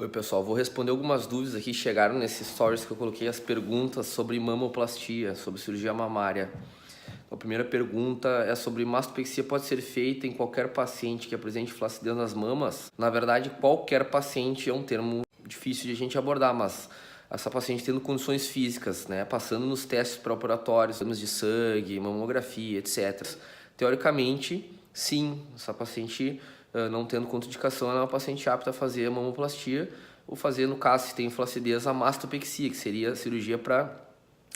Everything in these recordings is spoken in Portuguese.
Oi pessoal, vou responder algumas dúvidas aqui que chegaram nesses stories que eu coloquei as perguntas sobre mamoplastia, sobre cirurgia mamária. A primeira pergunta é sobre mastopexia pode ser feita em qualquer paciente que apresente flacidez nas mamas? Na verdade, qualquer paciente é um termo difícil de a gente abordar, mas essa paciente tendo condições físicas, né, passando nos testes pré-operatórios, exames de sangue, mamografia, etc. Teoricamente, sim, essa paciente não tendo contraindicação, ela é uma paciente apta a fazer a mamoplastia ou fazer, no caso, se tem flacidez, a mastopexia, que seria a cirurgia para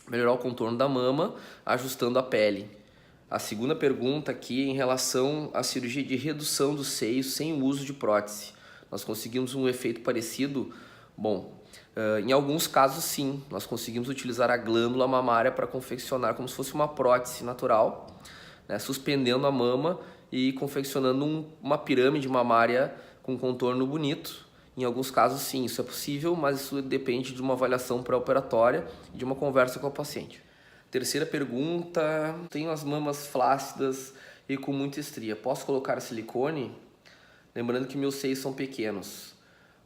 melhorar o contorno da mama, ajustando a pele. A segunda pergunta aqui é em relação à cirurgia de redução dos seios sem o uso de prótese. Nós conseguimos um efeito parecido? Bom, em alguns casos sim, nós conseguimos utilizar a glândula mamária para confeccionar como se fosse uma prótese natural, né, suspendendo a mama e confeccionando uma pirâmide mamária com contorno bonito. Em alguns casos sim, isso é possível, mas isso depende de uma avaliação pré-operatória e de uma conversa com o paciente. Terceira pergunta, tenho as mamas flácidas e com muita estria, posso colocar silicone? Lembrando que meus seios são pequenos.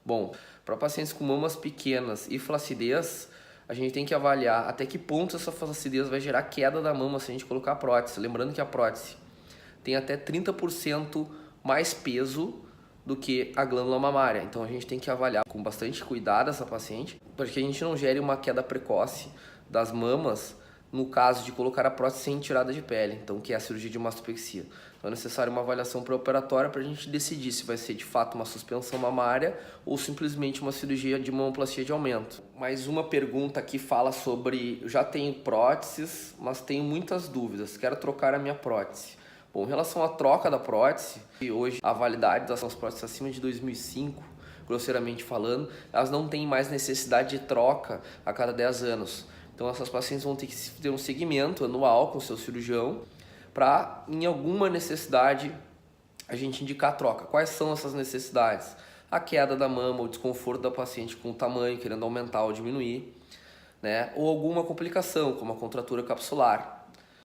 Bom, para pacientes com mamas pequenas e flacidez, a gente tem que avaliar até que ponto essa flacidez vai gerar queda da mama se a gente colocar a prótese. Lembrando que a prótese tem até 30% mais peso do que a glândula mamária. Então a gente tem que avaliar com bastante cuidado essa paciente, para que a gente não gere uma queda precoce das mamas no caso de colocar a prótese sem tirada de pele, então que é a cirurgia de mastopexia. Então é necessário uma avaliação pré-operatória para a gente decidir se vai ser de fato uma suspensão mamária ou simplesmente uma cirurgia de mamoplastia de aumento. Mais uma pergunta aqui fala sobre, eu já tenho próteses, mas tenho muitas dúvidas, quero trocar a minha prótese. Bom, em relação à troca da prótese, hoje a validade das próteses acima de 2005, grosseiramente falando, elas não têm mais necessidade de troca a cada 10 anos. Então essas pacientes vão ter que ter um segmento anual com o seu cirurgião para, em alguma necessidade, a gente indicar a troca. Quais são essas necessidades? A queda da mama, o desconforto da paciente com o tamanho, querendo aumentar ou diminuir, né? Ou alguma complicação, como a contratura capsular.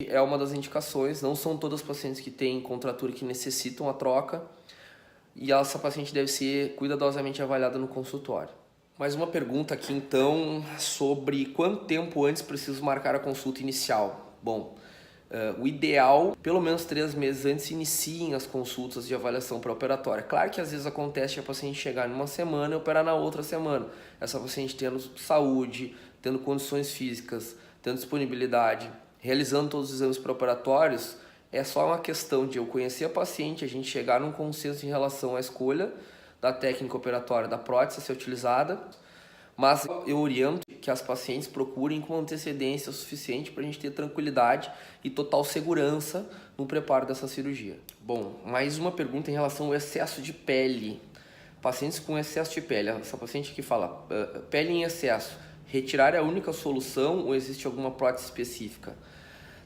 É uma das indicações, não são todas as pacientes que têm contratura que necessitam a troca e essa paciente deve ser cuidadosamente avaliada no consultório. Mais uma pergunta aqui então sobre quanto tempo antes preciso marcar a consulta inicial. Bom, o ideal, pelo menos 3 meses antes, iniciem as consultas de avaliação pré-operatória. Claro que às vezes acontece a paciente chegar em uma semana e operar na outra semana. Essa paciente tendo saúde, tendo condições físicas, tendo disponibilidade, realizando todos os exames pré-operatórios, é só uma questão de eu conhecer a paciente, a gente chegar num consenso em relação à escolha da técnica operatória da prótese a ser utilizada, mas eu oriento que as pacientes procurem com antecedência suficiente para a gente ter tranquilidade e total segurança no preparo dessa cirurgia. Bom, mais uma pergunta em relação ao excesso de pele. Pacientes com excesso de pele, essa paciente que fala pele em excesso, retirar é a única solução ou existe alguma prótese específica?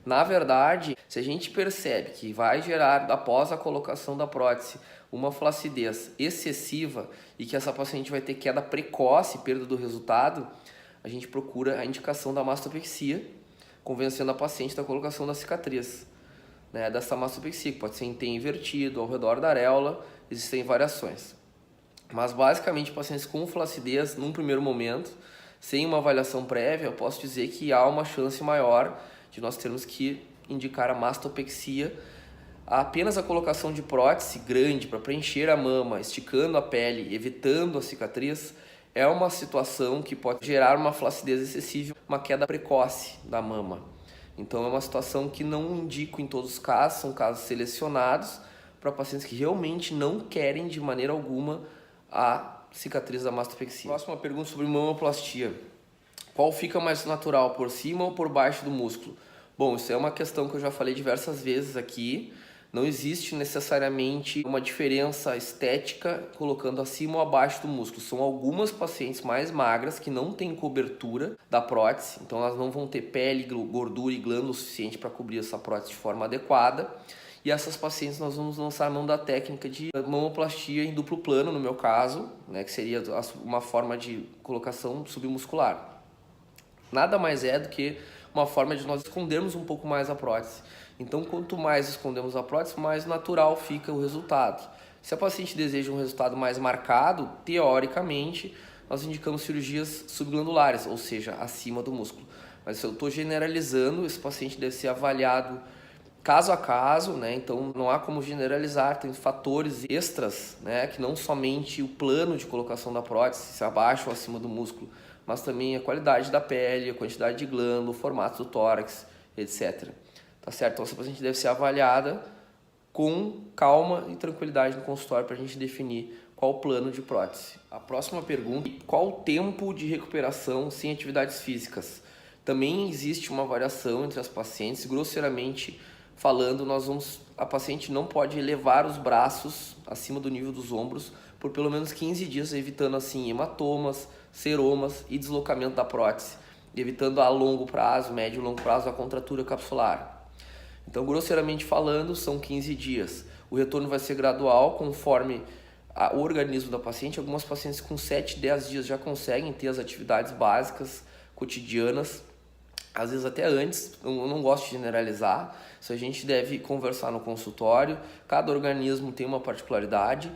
Na verdade, se a gente percebe que vai gerar, após a colocação da prótese, uma flacidez excessiva e que essa paciente vai ter queda precoce, perda do resultado, a gente procura a indicação da mastopexia, convencendo a paciente da colocação da cicatriz, né, dessa mastopexia, que pode ser em T invertido, ao redor da areola, existem variações. Mas basicamente, pacientes com flacidez, num primeiro momento, sem uma avaliação prévia, eu posso dizer que há uma chance maior de nós termos que indicar a mastopexia. Apenas a colocação de prótese grande para preencher a mama, esticando a pele, evitando a cicatriz, é uma situação que pode gerar uma flacidez excessiva, uma queda precoce da mama. Então é uma situação que não indico em todos os casos, são casos selecionados para pacientes que realmente não querem de maneira alguma a cicatriz da mastopexia. Próxima pergunta sobre mamoplastia. Qual fica mais natural, por cima ou por baixo do músculo? Bom, isso é uma questão que eu já falei diversas vezes aqui. Não existe necessariamente uma diferença estética colocando acima ou abaixo do músculo. São algumas pacientes mais magras que não têm cobertura da prótese, então elas não vão ter pele, gordura e glândula suficiente para cobrir essa prótese de forma adequada. E essas pacientes nós vamos lançar a mão da técnica de mamoplastia em duplo plano, no meu caso, né, que seria uma forma de colocação submuscular. Nada mais é do que uma forma de nós escondermos um pouco mais a prótese. Então, quanto mais escondemos a prótese, mais natural fica o resultado. Se a paciente deseja um resultado mais marcado, teoricamente, nós indicamos cirurgias subglandulares, ou seja, acima do músculo. Mas se eu estou generalizando, esse paciente deve ser avaliado caso a caso, né? Então não há como generalizar, tem fatores extras, né? Que não somente o plano de colocação da prótese, se abaixo ou acima do músculo, mas também a qualidade da pele, a quantidade de glândula, o formato do tórax, etc. Tá certo? Então essa paciente deve ser avaliada com calma e tranquilidade no consultório para a gente definir qual o plano de prótese. A próxima pergunta: qual o tempo de recuperação sem atividades físicas? Também existe uma variação entre as pacientes. Grosseiramente falando, a paciente não pode elevar os braços acima do nível dos ombros por pelo menos 15 dias, evitando assim hematomas, seromas e deslocamento da prótese, evitando a longo prazo, médio e longo prazo, a contratura capsular. Então, grosseiramente falando, são 15 dias. O retorno vai ser gradual, conforme o organismo da paciente. Algumas pacientes com 7, 10 dias já conseguem ter as atividades básicas, cotidianas, às vezes até antes. Eu não gosto de generalizar, isso a gente deve conversar no consultório. Cada organismo tem uma particularidade,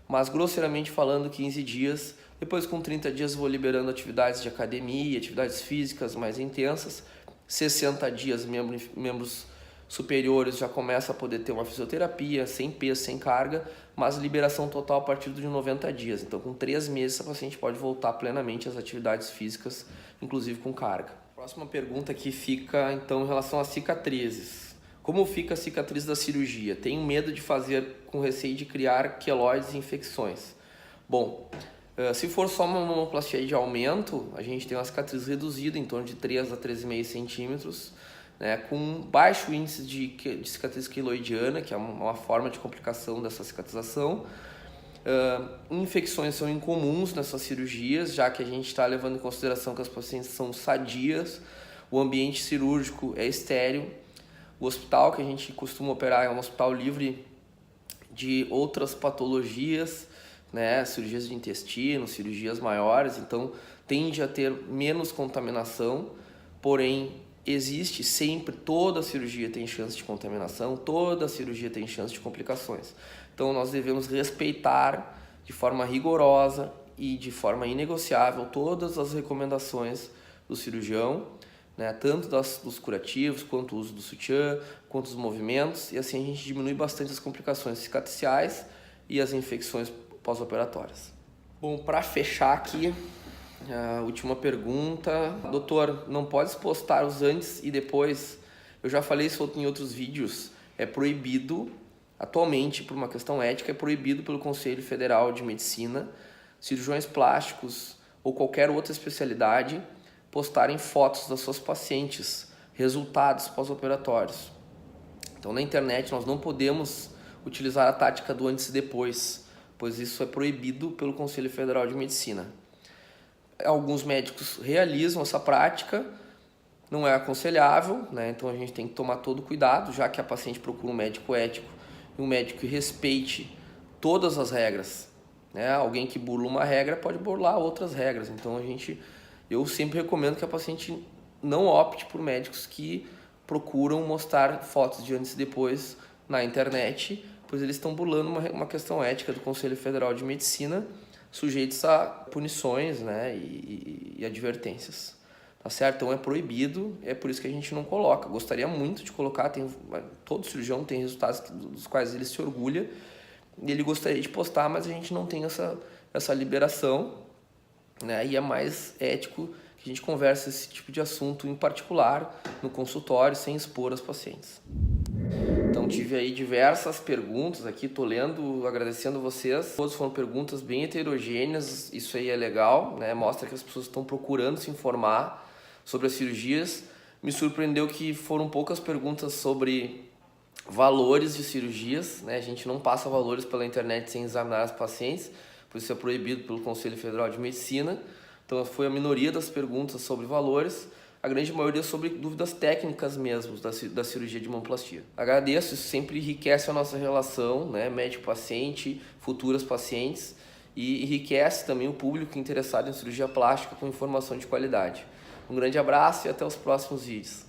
mas grosseiramente falando, 15 dias. Depois, com 30 dias, vou liberando atividades de academia, atividades físicas mais intensas. 60 dias, membros superiores já começa a poder ter uma fisioterapia, sem peso, sem carga, mas liberação total a partir de 90 dias. Então, com 3 meses, a paciente pode voltar plenamente às atividades físicas, inclusive com carga. Próxima pergunta aqui fica, então, em relação às cicatrizes. Como fica a cicatriz da cirurgia? Tenho medo de fazer com receio de criar queloides e infecções. Bom, se for só uma mamoplastia de aumento, a gente tem uma cicatriz reduzida, em torno de 3 a 13,5 centímetros, né, com baixo índice de cicatriz queloidiana, que é uma forma de complicação dessa cicatrização. Infecções são incomuns nessas cirurgias, já que a gente está levando em consideração que as pacientes são sadias, o ambiente cirúrgico é estéril, o hospital que a gente costuma operar é um hospital livre de outras patologias, né, cirurgias de intestino, cirurgias maiores, então tende a ter menos contaminação, porém existe sempre, toda cirurgia tem chance de contaminação, toda cirurgia tem chance de complicações. Então nós devemos respeitar de forma rigorosa e de forma inegociável todas as recomendações do cirurgião, né, tanto dos curativos, quanto o uso do sutiã, quanto os movimentos, e assim a gente diminui bastante as complicações cicatriciais e as infecções pós-operatórias. Bom, para fechar aqui, a última pergunta. Doutor, não pode postar os antes e depois? Eu já falei isso em outros vídeos. É proibido, atualmente, por uma questão ética, é proibido pelo Conselho Federal de Medicina, cirurgiões plásticos ou qualquer outra especialidade postarem fotos das suas pacientes, resultados pós-operatórios. Então, na internet, nós não podemos utilizar a tática do antes e depois, pois isso é proibido pelo Conselho Federal de Medicina. Alguns médicos realizam essa prática, não é aconselhável, né? Então a gente tem que tomar todo cuidado, já que a paciente procura um médico ético e um médico que respeite todas as regras, né? Alguém que burla uma regra pode burlar outras regras, então eu sempre recomendo que a paciente não opte por médicos que procuram mostrar fotos de antes e depois na internet, pois eles estão burlando uma questão ética do Conselho Federal de Medicina, sujeitos a punições, né, e advertências, tá certo? Então é proibido, é por isso que a gente não coloca. Gostaria muito de colocar, todo cirurgião tem resultados dos quais ele se orgulha, e ele gostaria de postar, mas a gente não tem essa liberação, né, e é mais ético que a gente converse esse tipo de assunto em particular no consultório, sem expor as pacientes. Então tive aí diversas perguntas aqui, tô lendo, agradecendo vocês. Todas foram perguntas bem heterogêneas, isso aí é legal, né? Mostra que as pessoas estão procurando se informar sobre as cirurgias. Me surpreendeu que foram poucas perguntas sobre valores de cirurgias, né? A gente não passa valores pela internet sem examinar as pacientes, por isso é proibido pelo Conselho Federal de Medicina. Então foi a minoria das perguntas sobre valores, a grande maioria sobre dúvidas técnicas mesmo da cirurgia de mamoplastia. Agradeço, isso sempre enriquece a nossa relação, né, médico-paciente, futuras pacientes, e enriquece também o público interessado em cirurgia plástica com informação de qualidade. Um grande abraço e até os próximos vídeos.